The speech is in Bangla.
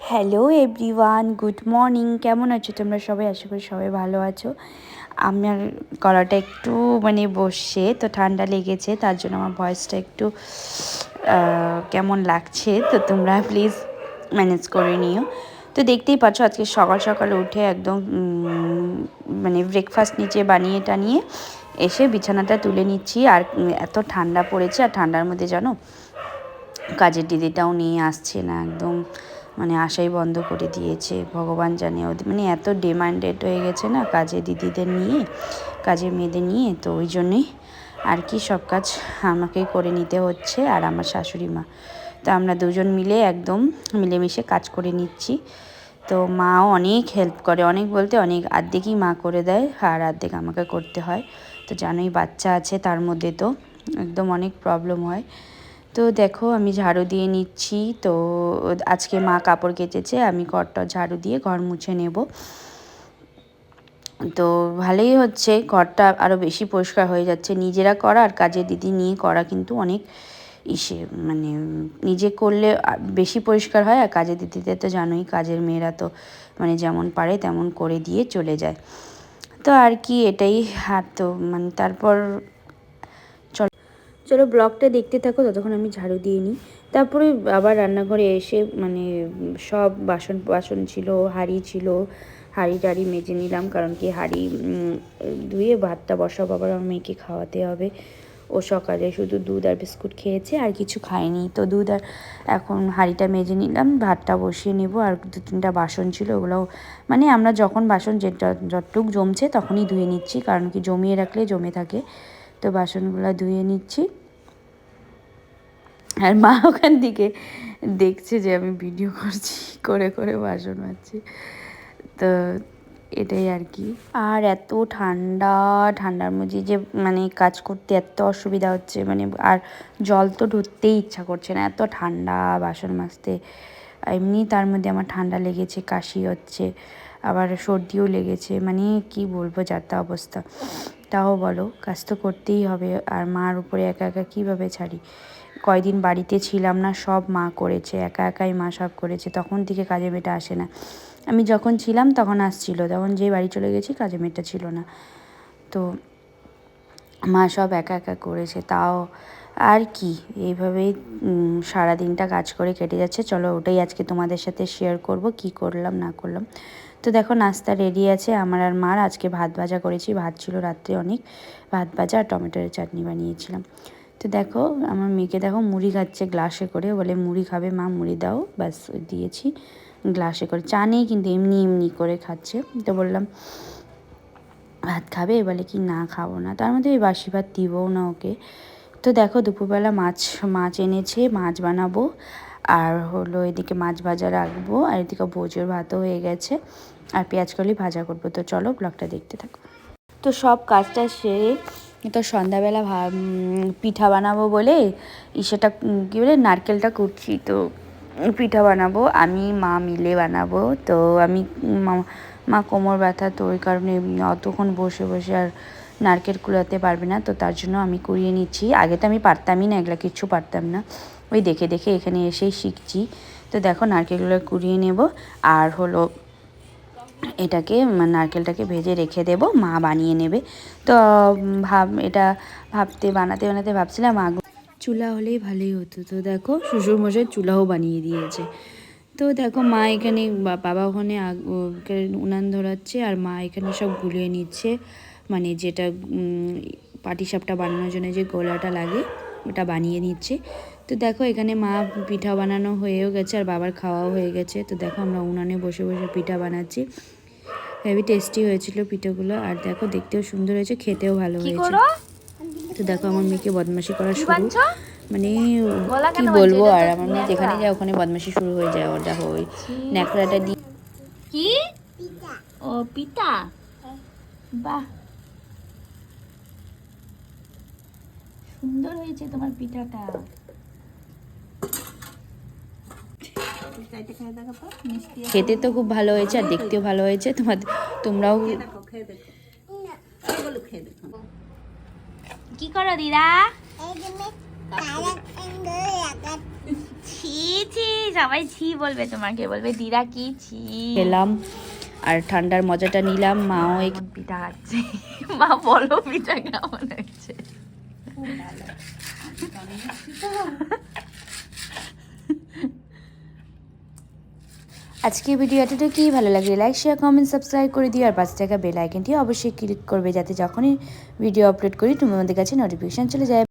Hello everyone, good morning. কেমন আছো তোমরা সবাই? আশা করি সবাই ভালো আছো। আমার গলাটা একটু বসছে, তো ঠান্ডা লেগেছে, তার জন্য আমার ভয়েসটা একটু কেমন লাগছে, তো তোমরা প্লিজ ম্যানেজ করে নিও। তো দেখতেই পাচ্ছ আজকে সকাল সকাল উঠে একদম ব্রেকফাস্ট নিচে বানিয়ে টানিয়ে এসে বিছানাটা তুলে নিচ্ছি। আর এত ঠান্ডা পড়েছে, আর ঠান্ডার মধ্যে জানো কাজের দিদিটাও নিয়ে আসছে না, একদম আশাই বন্ধ করে দিয়েছে। ভগবান জানে ওদের এত ডিমান্ডেড হয়ে গেছে না কাজের দিদিদের নিয়ে, কাজের মেয়েদের নিয়ে, তো ওই জন্যই আর কি সব কাজ আমাকেই করে নিতে হচ্ছে। আর আমার শাশুড়ি মা, তো আমরা দুজন মিলে একদম মিলেমিশে কাজ করে নিচ্ছি। তো মাও অনেক হেল্প করে, অনেক বলতে অনেক, আর্ধেকই মা করে দেয় আর আর্ধেক আমাকে করতে হয়। তো জানোই বাচ্চা আছে, তার মধ্যে তো একদম অনেক প্রবলেম হয়। তো দেখো আমি ঝাড়ু দিয়ে নিচ্ছি। তো আজকে মা কাপড় কেচেছে, আমি ঘরটা ঝাড়ু দিয়ে ঘর মুছে নেব। তো ভালোই হচ্ছে, ঘরটা আরও বেশি পরিষ্কার হয়ে যাচ্ছে। নিজেরা করা আর কাজের দিদি নিয়ে করা কিন্তু অনেক নিজে করলে বেশি পরিষ্কার হয়, আর কাজের দিদিদের তো জানোই কাজের মেয়েরা তো যেমন পারে তেমন করে দিয়ে চলে যায়। তো আর কি এটাই। আর তো তারপর চলো ব্লগটা দেখতে থাকো, ততক্ষণ আমি ঝাড়ু দিয়ে নিই। তারপরে আবার রান্নাঘরে এসে সব বাসন ছিল, হাঁড়ি ছিল, হাঁড়ি টাড়ি মেজে নিলাম, কারণ কি হাঁড়ি ধুয়ে ভাতটা বসাবো, আবার আমার মেয়েকে খাওয়াতে হবে। ও সকালে শুধু দুধ আর বিস্কুট খেয়েছে, আর কিছু খায়নি। তো দুধ আর এখন হাঁড়িটা মেজে নিলাম, ভাতটা বসিয়ে নেব। আর 2-3টা বাসন ছিল, ওগুলোও আমরা যখন বাসন যতটুক জমছে তখনই ধুয়ে নিচ্ছি, কারণ কি জমিয়ে রাখলে জমে থাকে। তো বাসনগুলো ধুয়ে নিচ্ছি। আর মা ওখান থেকে দেখছে যে আমি ভিডিও করছি, করে করে বাসন মাজছি। তো এটাই আর কি। আর এত ঠান্ডার মধ্যে যে কাজ করতে এত অসুবিধা হচ্ছে, আর জল তো ঢুকতেই ইচ্ছা করছে না, এত ঠান্ডা বাসন মাজতে। এমনি তার মধ্যে আমার ঠান্ডা লেগেছে, কাশি হচ্ছে, আবার সর্দিও লেগেছে, কি বলবো যাতা অবস্থা। তাও বলো, কাজ তো করতেই হবে। আর মার উপরে একা একা কীভাবে ছাড়ি। কয়দিন বাড়িতে ছিলাম না, সব মা করেছে, একা একাই মা সব করেছে। তখন থেকে কাজের মেয়েটা আসে না। আমি যখন ছিলাম তখন আসছিল, তখন যে বাড়ি চলে গেছি কাজের মেয়েটা ছিল না। তো মা সব একা একা করেছে। তাও আর কি, এইভাবেই সারাদিনটা কাজ করে কেটে যাচ্ছে। চলো ওটাই আজকে তোমাদের সাথে শেয়ার করব, কি করলাম না করলাম। তো দেখো নাস্তা রেডি আছে আমার আর মার। আজকে ভাত ভাজা করেছি, ভাত ছিল রাত্রে অনেক, ভাত ভাজা আর টমেটোর চাটনি বানিয়েছিলাম। তো দেখো আমার মেয়েকে দেখো মুড়ি খাচ্ছে গ্লাসে করে, বলে মুড়ি খাবে মা, মুড়ি দাও, ব্যাস দিয়েছি গ্লাসে করে। চা নেই কিন্তু এমনি এমনি করে খাচ্ছে। তো বললাম ভাত খাবে, বলে কি না খাবো না। তার মধ্যে ওই বাসি ভাত দিবও না ওকে। তো দেখো দুপুরবেলা মাছ এনেছে, মাছ বানাবো। আর হলো এদিকে মাছ ভাজা রাখবো, আর এদিকে ভোজের ভাতও হয়ে গেছে, আর পেঁয়াজকলি ভাজা করবো। তো চলো ব্লগটা দেখতে থাকো। তো সব কাজটা সেরে তো সন্ধ্যাবেলা পিঠা বানাবো বলে সেটা কী বলে নারকেলটা কুটছি। তো পিঠা বানাবো, আমি মা মিলে বানাবো। তো আমি মা কোমর ব্যথা, তো ওই কারণে অতক্ষণ বসে বসে আর নারকেল কুড়াতে পারবে না, তো তার জন্য আমি কুড়িয়ে নিচ্ছি। আগে তো আমি পারতামই না, এগুলো কিচ্ছু পারতাম না, ওই দেখে দেখে এখানে এসেই শিখছি। তো দেখো নারকেলগুলো কুড়িয়ে নেব, আর হলো এটাকে নারকেলটাকে ভেজে রেখে দেব, মা বানিয়ে নেবে। তো এটা বানাতে বানাতে ভাবছিলাম চুলা হলেই ভালোই হতো। তো দেখো শ্বশুরমশাই চুলাও বানিয়ে দিয়েছে। তো দেখো মা এখানে, বাবা ওখানে উনান ধরাচ্ছে, আর মা এখানে সব গুলিয়ে নিচ্ছে, যেটা পাটিসাপটা বানানোর জন্য যে গোলাটা লাগে ওটা বানিয়ে নিচ্ছে। তো দেখো এখানে মা পিঠা বানানো হয়েও গেছে, আর বাবার খাওয়াও হয়ে গেছে। তো দেখো আমরা উনানে বসে বসে পিঠা বানাচ্ছি। হেভি টেস্টি হয়েছিল পিঠাগুলো, আর দেখো দেখতেও সুন্দর হয়েছে, খেতেও ভালো হয়েছে। তো দেখো আমার মেয়েকে বদমাশি করা শুরু, কি বলবো। আর আমার মেয়ে যেখানে যায় ওখানে বদমাশি শুরু হয়ে যায় ওর। দেখো ওই ন্যাকড়াটা দিয়ে কি, ও পিঠা, বাহ সুন্দর হয়েছে তোমার পিঠাটা। খেতে তো খুব ভালো হয়েছে, আর দেখতেও ভালো হয়েছে। তোমরাও কি করো দিদা? ছি ছি, সবাই ছি বলবে, তোমাকে বলবে দিদা কি ছি। খেলাম আর ঠান্ডার মজাটা নিলাম। মাও এই পিঠা খাচ্ছে। মা বলো পিঠা কেমন হয়েছে? আজকে ভিডিও এতটুকুই। ভালো লাগলে লাইক শেয়ার কমেন্ট সাবস্ক্রাইব করে দিও, আর পাশে থাকা বেল আইকনটি অবশ্যই ক্লিক করবে যাতে যখনই ভিডিও আপলোড করি তোমাদের কাছে নোটিফিকেশান চলে যায়।